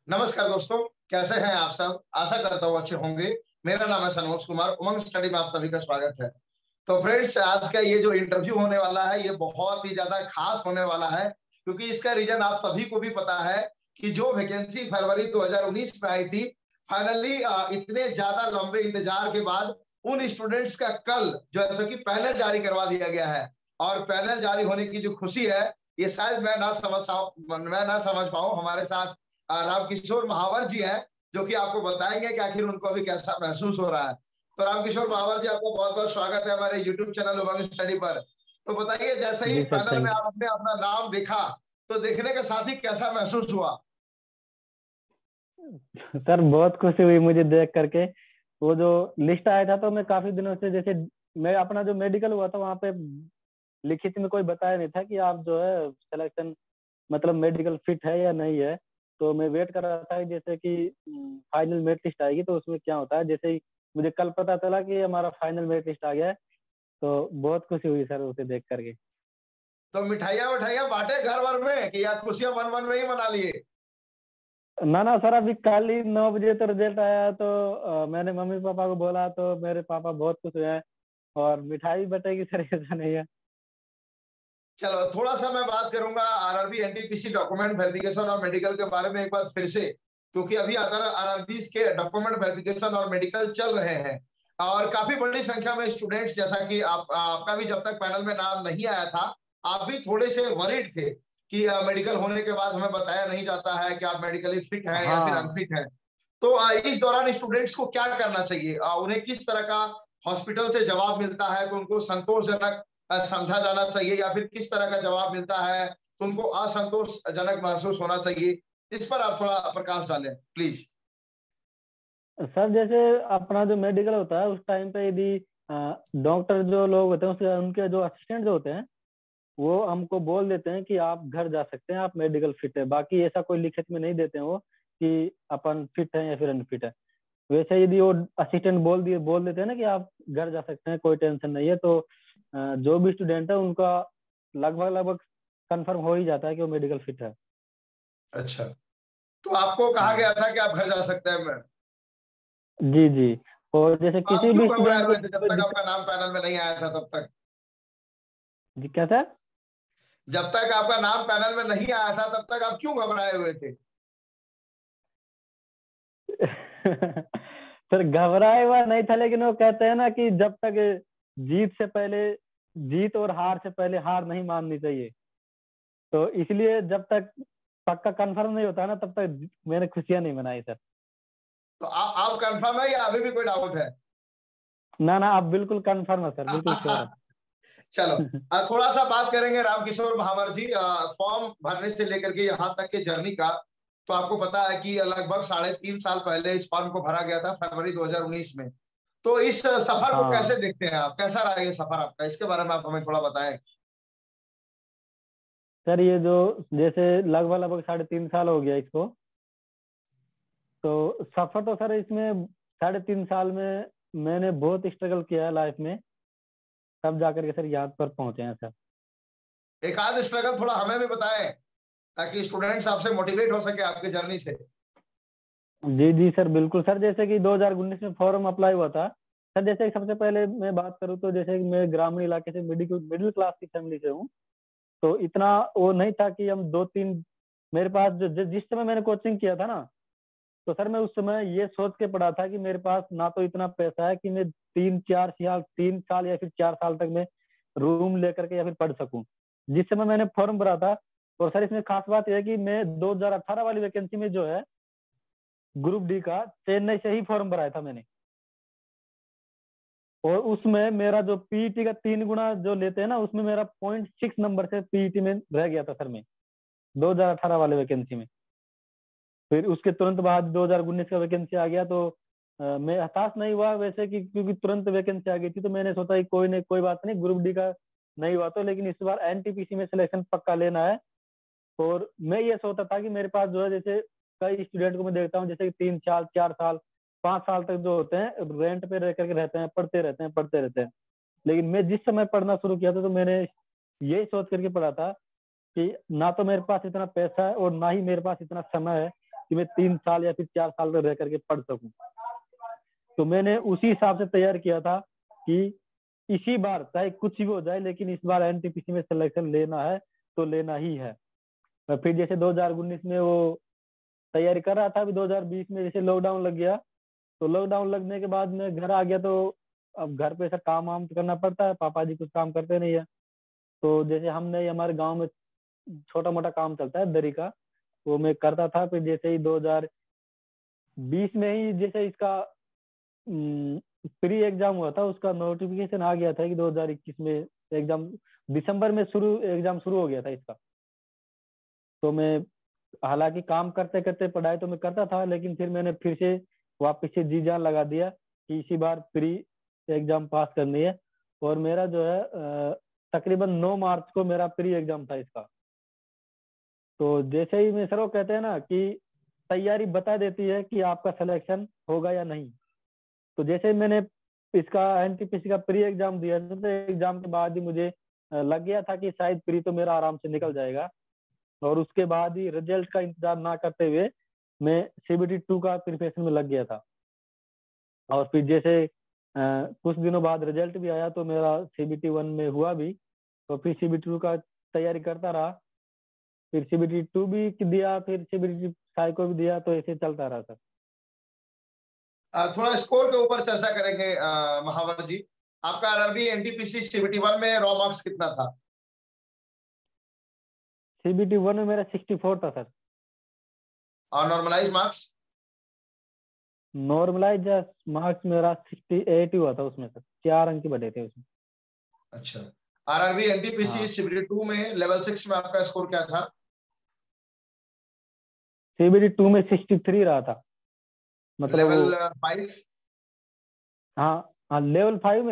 नमस्कार दोस्तों, कैसे हैं आप सब? आशा करता हूँ अच्छे होंगे। मेरा नाम है सनोज कुमार। उमंग स्टडी में आप सभी का स्वागत है। तो फ्रेंड्स, आज का ये जो इंटरव्यू होने वाला है ये बहुत ही ज्यादा खास होने वाला है, क्योंकि इसका रीजन आप सभी को भी पता है कि जो वैकेंसी फरवरी 2019 में आई थी, फाइनली इतने ज्यादा लंबे इंतजार के बाद उन स्टूडेंट्स का कल जो है कि पैनल जारी करवा दिया गया है। और पैनल जारी होने की जो खुशी है, ये शायद मैं ना समझ पाऊं। हमारे साथ रामकिशोर महावर जी हैं, जो कि आपको बताएंगे कि आखिर उनको अभी कैसा महसूस हो रहा है। तो रामकिशोर महावर जी, आपका बहुत बहुत स्वागत है हमारे यूट्यूब चैनल उमंग स्टडी पर। तो बताइए, जैसे ही जी सर, पैनल में थैंक यू। आपने अपना नाम देखा, तो देखने के साथ ही कैसा महसूस हुआ? सर बहुत खुशी हुई मुझे देख करके। वो जो लिस्ट आया था तो मैं काफी दिनों से, जैसे मैं अपना जो मेडिकल हुआ था वहाँ पे लिखित में कोई बताया नहीं था कि आप जो है सिलेक्शन मतलब मेडिकल फिट है या नहीं है। तो मैं वेट कर रहा था कि जैसे कि फाइनल मेरिट लिस्ट आएगी तो उसमें क्या होता है। जैसे ही मुझे कल पता चला कि हमारा फाइनल मेरिट लिस्ट आ गया है तो बहुत खुशी हुई सर उसे देख करके। तो मिठाइयाँ मिठाइयाँ बांटे घर भर में, कि या खुशियां मन मन में ही मना लिए? ना ना सर, अभी कल ही 9 बजे तो रिजल्ट आया तो मैंने मम्मी पापा को बोला तो मेरे पापा बहुत खुश हुए हैं। और मिठाई बटेगी सर, ऐसा नहीं है। चलो, थोड़ा सा मैं बात करूंगा आरआरबी एनटीपीसी डॉक्यूमेंट वेरिफिकेशन और मेडिकल के बारे में एक बार फिर से, क्योंकि अभी आरआरबी के डॉक्यूमेंट वेरिफिकेशन और मेडिकल चल रहे हैं। और काफी बड़ी संख्या में स्टूडेंट्स, जैसा कि आपका भी जब तक पैनल में नाम नहीं आया था, आप भी थोड़े से वरीड थे कि मेडिकल होने के बाद हमें बताया नहीं जाता है कि आप मेडिकली फिट हैं या फिर हाँ अनफिट हैं। तो इस दौरान स्टूडेंट्स को क्या करना चाहिए? उन्हें किस तरह का हॉस्पिटल से जवाब मिलता है तो उनको संतोषजनक समझा जाना चाहिए, या फिर किस तरह का जवाब मिलता है तो उनको असंतोषजनक महसूस होना चाहिए? इस पर आप थोड़ा प्रकाश डालें प्लीज। सर, जैसे अपना जो मेडिकल होता है उस टाइम पे यदि डॉक्टर जो लोग होते हैं उसके उनके जो असिस्टेंट जो होते हैं वो हमको बोल देते हैं कि आप घर जा सकते हैं, आप मेडिकल फिट है। बाकी ऐसा कोई लिखित में नहीं देते हैं वो कि अपन फिट है या फिर अनफिट है। वैसे यदि वो असिस्टेंट बोल देते हैं ना कि आप घर जा सकते हैं, कोई टेंशन नहीं है, तो जो भी स्टूडेंट है उनका लगभग लगभग कंफर्म हो ही जाता है कि वो मेडिकल फिट है। अच्छा, तो आपको कहा हाँ गया था कि आप घर जा सकते हैं मैं? जी जी। और जैसे तो आप किसी क्यों भी घबराए स्टूडेंट को हुए थे यदि जब कोई तक दिक्कत। आपका नाम पैनल में नहीं आया था तब तक? जी क्या सर? जब तक आपका नाम पैनल में नहीं आया था तब तक आप क्यों घबराए हुए थे? सर घबराए हुआ नहीं था, लेकिन वो कहते हैं ना कि जब तक जीत से पहले जीत और हार से पहले हार नहीं माननी चाहिए। तो इसलिए जब तक पक्का कंफर्म नहीं होता ना तब तक मैंने खुशियां नहीं मनाई सर। तो आप कंफर्म है या अभी भी कोई डाउट है? ना ना, आप बिल्कुल कंफर्म है सर, बिल्कुल श्योर है। चलो, थोड़ा सा बात करेंगे रामकिशोर महावर जी, फॉर्म भरने से लेकर के यहाँ तक के जर्नी का। तो आपको पता है कि लगभग 3.5 साल पहले इस फॉर्म को भरा गया था, फरवरी 2019 में। तो इस सफर को कैसे हाँ देखते हैं आप? कैसा रहा ये सफर आपका? इसके बारे में आप हमें थोड़ा बताएं। सर, ये जो जैसे लगभग लगभग 3.5 साल हो गया इसको। तो सफर तो सर इसमें 3.5 साल में मैंने बहुत स्ट्रगल किया है लाइफ में, तब जाकर के सर यहाँ पर पहुंचे हैं सर। एक आध स्ट्रगल थोड़ा हमें भी बताएं, ताकि स्टूडेंट्स आपसे मोटिवेट हो सके आपकी जर्नी से। जी जी सर, बिल्कुल सर। जैसे कि 2019 में फॉर्म अप्लाई हुआ था सर। जैसे कि सबसे पहले मैं बात करूँ तो जैसे कि मैं ग्रामीण इलाके से मिडिल मिडिल क्लास की फैमिली से हूँ। तो इतना वो नहीं था कि हम दो तीन, मेरे पास जिस समय मैंने कोचिंग किया था ना, तो सर मैं उस समय ये सोच के पढ़ा था कि मेरे पास ना तो इतना पैसा है कि मैं 3 साल या फिर 4 साल तक मैं रूम लेकर के या फिर पढ़ सकूं। जिस समय मैंने फॉर्म भरा था, और सर इसमें खास बात यह है कि मैं 2018 वाली वैकेंसी में जो है ग्रुप डी का चेन्नई से ही फॉर्म भराया था मैंने। और उसमें मेरा जो पीईटी का 3 गुना जो लेते हैं ना, उसमें मेरा 0.6 नंबर से पीईटी में रह गया था सर मैं 2018 वाले वैकेंसी में। फिर उसके तुरंत बाद 2019 का वैकेंसी आ गया तो मैं हताश नहीं हुआ वैसे, कि क्योंकि तुरंत वैकेंसी आ गई थी तो मैंने सोचा कि कोई नहीं, कोई बात नहीं, ग्रुप डी का नहीं हुआ तो, लेकिन इस बार एनटीपीसी में सिलेक्शन पक्का लेना है। और मैं ये सोचता था कि मेरे पास जो है, जैसे कई स्टूडेंट को मैं देखता हूँ जैसे कि 3 साल 4 साल 5 साल तक जो होते हैं रेंट पे रह करके रहते हैं, पढ़ते रहते हैं। लेकिन मैं जिस समय पढ़ना शुरू किया था तो मैंने यही सोच करके पढ़ा था कि ना तो मेरे पास इतना पैसा है और ना ही मेरे पास इतना समय है कि मैं 3 साल या फिर 4 साल तक रह करके पढ़ सकूं। तो मैंने उसी हिसाब से तैयार किया था कि इसी बार चाहे कुछ भी हो जाए, लेकिन इस बार एनटीपीसी में सिलेक्शन लेना है तो लेना ही है। फिर जैसे 2019 में वो तैयारी कर रहा था, अभी 2020 में जैसे लॉकडाउन लग गया, तो लॉकडाउन लगने के बाद मैं घर आ गया। तो अब घर पे ऐसा काम वाम तो करना पड़ता है, पापा जी कुछ काम करते नहीं है। तो जैसे हमने हमारे गांव में छोटा मोटा काम चलता है दरी का, वो मैं करता था। फिर जैसे ही 2020 में ही जैसे इसका प्री एग्जाम हुआ था, उसका नोटिफिकेशन आ गया था कि 2021 में एग्जाम, दिसंबर में एग्जाम शुरू हो गया था इसका। तो मैं हालांकि काम करते करते पढ़ाई तो मैं करता था, लेकिन फिर मैंने फिर से वापस से जी जान लगा दिया कि इसी बार प्री एग्जाम पास करनी है। और मेरा जो है तकरीबन 9 मार्च को मेरा प्री एग्जाम था इसका। तो जैसे ही मैं सर वो कहते हैं ना कि तैयारी बता देती है कि आपका सिलेक्शन होगा या नहीं। तो जैसे मैंने इसका एनटीपीसी का प्री एग्जाम दिया था, तो एग्जाम के बाद ही मुझे लग गया था कि शायद प्री तो मेरा आराम से निकल जाएगा। और उसके बाद ही रिजल्ट का इंतजार ना करते हुए मैं सीबीटी 2 का प्रिपरेशन में लग गया था। और फिर जैसे कुछ दिनों बाद रिजल्ट भी आया, तो मेरा सीबीटी 1 में हुआ भी। तो फिर सीबीटी 2 का तैयारी करता रहा, फिर सीबीटी 2 भी दिया, फिर सीबीटी साइको भी दिया, तो ऐसे चलता रहा सर। थोड़ा स्कोर के ऊपर चर्चा करेंगे महावर जी। आपका आरआरबी एनटीपीसी सीबीटी 1 में रॉ मार्क्स कितना था? सीबीटी 1 में मेरा 64 था सर। और नॉर्मलाइज मार्क्स? नॉर्मलाइज मार्क्स मेरा 68 ही हुआ था उसमें सर, 4 अंक बढ़े थे उसमें। अच्छा। आरआरबी एनटीपीसी हाँ, सीबीटी 2 में लेवल 6 में आपका स्कोर क्या था? सीबीटी 2 में 63 रहा था, मतलब वो। लेवल 5? हाँ हाँ, लेवल 5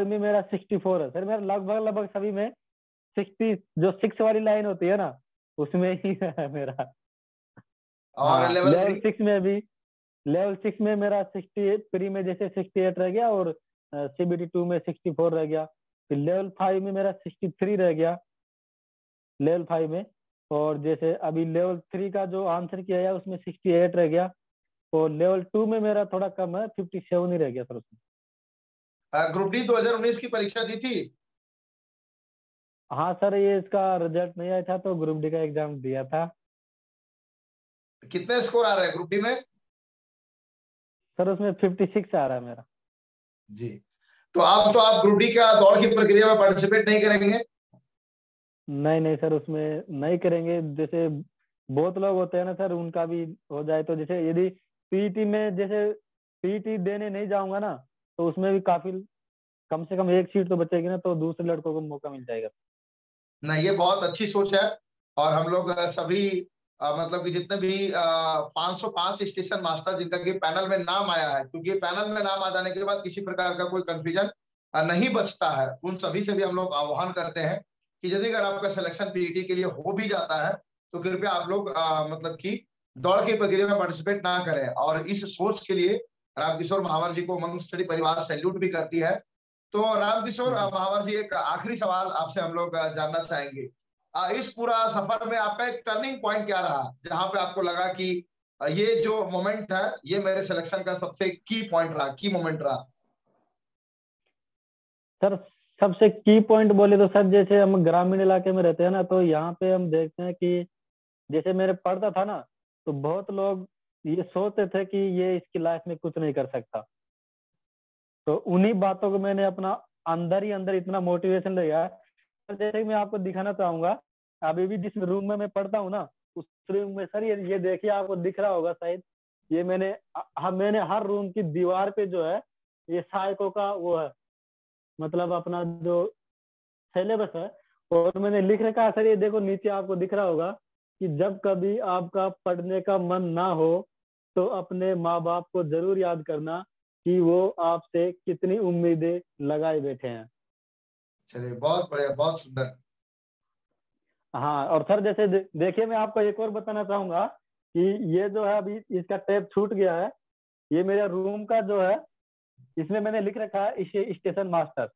में मेरा 64 है सर। मेरा लगभग लगभग सभी में 60, जो 6 वाली लाइन होती है ना, उसमें ही है मेरा। और हाँ, लेवल 3? लेवल सिक्स में मेरा 68, प्री में जैसे 68 रह गया, और सीबीटी 2 में 64 रह गया। फिर लेवल 5 में मेरा 63 रह गया, लेवल 5 में। और जैसे अभी लेवल 3 का जो आंसर किया है उसमें 68 रह गया। और लेवल 2 में मेरा थोड़ा कम है, 57 ही रह गया सर उसमें। ग्रुप डी 2019 की परीक्षा दी थी? हाँ सर, ये इसका रिजल्ट नहीं आया था, तो ग्रुप डी का एग्जाम दिया था। कितने स्कोर आ रहे हैं ग्रुप डी में? सर उसमें 56 आ रहा है मेरा। जी। तो आप ग्रुप डी का दौड़ की प्रक्रिया में पार्टिसिपेट नहीं करेंगे? नहीं नहीं सर, उसमें नहीं करेंगे। जैसे बहुत लोग होते हैं ना सर, उनका भी हो जाए तो, जैसे यदि पीईटी में जैसे पीईटी देने नहीं जाऊंगा ना, तो उसमें भी काफी कम से कम एक सीट तो बचेगी ना, तो दूसरे लड़कों को मौका मिल जाएगा। नहीं, ये बहुत अच्छी सोच है। और हम लोग सभी मतलब कि जितने भी 505 स्टेशन मास्टर जिनका कि पैनल में नाम आया है, क्योंकि पैनल में नाम आ जाने के बाद किसी प्रकार का कोई कंफ्यूजन नहीं बचता है, उन सभी से भी हम लोग आह्वान करते हैं कि यदि अगर आपका सिलेक्शन पीईटी के लिए हो भी जाता है, तो कृपया आप लोग मतलब कि दौड़ की प्रक्रिया में पार्टिसिपेट ना करें। और इस सोच के लिए रामकिशोर महावर जी को उमंग स्टडी परिवार सैल्यूट भी करती है। तो रामकिशोर जी। महावर जी, एक आखिरी सवाल आपसे हम लोग जानना चाहेंगे। इस पूरा सफर में आपका एक टर्निंग पॉइंट क्या रहा, जहां पे आपको लगा कि ये जो मोमेंट है ये मेरे सिलेक्शन का सबसे की पॉइंट रहा, की मोमेंट रहा? सर सबसे की पॉइंट बोले तो सर, जैसे हम ग्रामीण इलाके में रहते हैं ना, तो यहाँ पे हम देखते हैं कि जैसे मेरे पढ़ता था ना, तो बहुत लोग ये सोचते थे कि ये इसकी लाइफ में कुछ नहीं कर सकता। तो उन्हीं बातों को मैंने अपना अंदर ही अंदर इतना मोटिवेशन लिया। तो जैसे कि मैं आपको दिखाना चाहूंगा, अभी भी जिस रूम में मैं पढ़ता हूँ ना, उस रूम में सर ये देखिए, आपको दिख रहा होगा शायद। ये मैंने हर रूम की दीवार पे जो है, ये साइको का वो है, मतलब अपना जो सिलेबस है। और मैंने लिख रखा है सर, ये देखो नीचे आपको दिख रहा होगा कि जब कभी आपका पढ़ने का मन ना हो, तो अपने माँ बाप को जरूर याद करना कि वो आपसे कितनी उम्मीदें लगाए बैठे हैं। चलिए, बहुत बढ़िया, बहुत सुंदर। हाँ, और सर जैसे देखिए, मैं आपको एक और बताना चाहूंगा कि ये जो है अभी इसका टैब छूट गया है, ये मेरा रूम का जो है, इसमें मैंने लिख रखा है इसे स्टेशन मास्टर।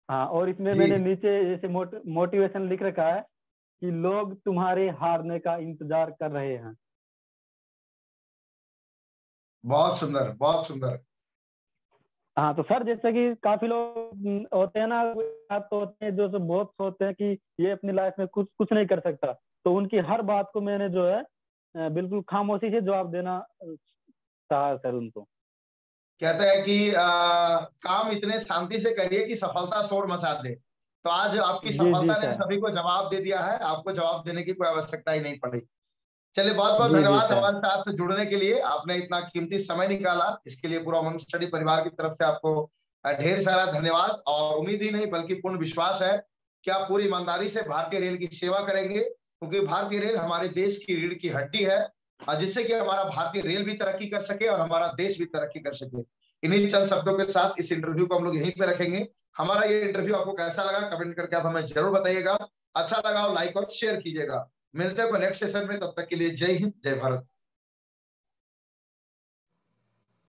हाँ, और इसमें मैंने जी। नीचे जैसे मोटिवेशन लिख रखा है कि लोग तुम्हारे हारने का इंतजार कर रहे हैं। बहुत सुंदर, बहुत सुंदर। हाँ तो सर, जैसे कि काफी लोग होते हैं ना, तो होते हैं जो बहुत सोचते हैं कि ये अपनी लाइफ में कुछ कुछ नहीं कर सकता, तो उनकी हर बात को मैंने जो है बिल्कुल खामोशी से जवाब देना चाहा सर उनको। कहते हैं कि काम इतने शांति से करिए कि सफलता शोर मचा दे। तो आज आपकी जी जी सफलता ने सर। सभी को जवाब दे दिया है, आपको जवाब देने की कोई आवश्यकता ही नहीं पड़ी। चलिए, बहुत बहुत जी जी धन्यवाद सर। हमारे साथ जुड़ने के लिए, आपने इतना कीमती समय निकाला, इसके लिए पूरा उमंग स्टडी परिवार की तरफ से आपको ढेर सारा धन्यवाद। और उम्मीद ही नहीं बल्कि पूर्ण विश्वास है कि आप पूरी ईमानदारी से भारतीय रेल की सेवा करेंगे, क्योंकि भारतीय रेल हमारे देश की रीढ़ की हड्डी है, और जिससे कि हमारा भारतीय रेल भी तरक्की कर सके और हमारा देश भी तरक्की कर सके। इन्हीं चंद शब्दों के साथ इस इंटरव्यू को हम लोग यहीं पे रखेंगे। हमारा ये इंटरव्यू आपको कैसा लगा कमेंट करके आप हमें जरूर बताइएगा। अच्छा लगा हो लाइक और शेयर कीजिएगा। मिलते हैं नेक्स्ट सेशन में, तब तक के लिए जय हिंद, जय भारत।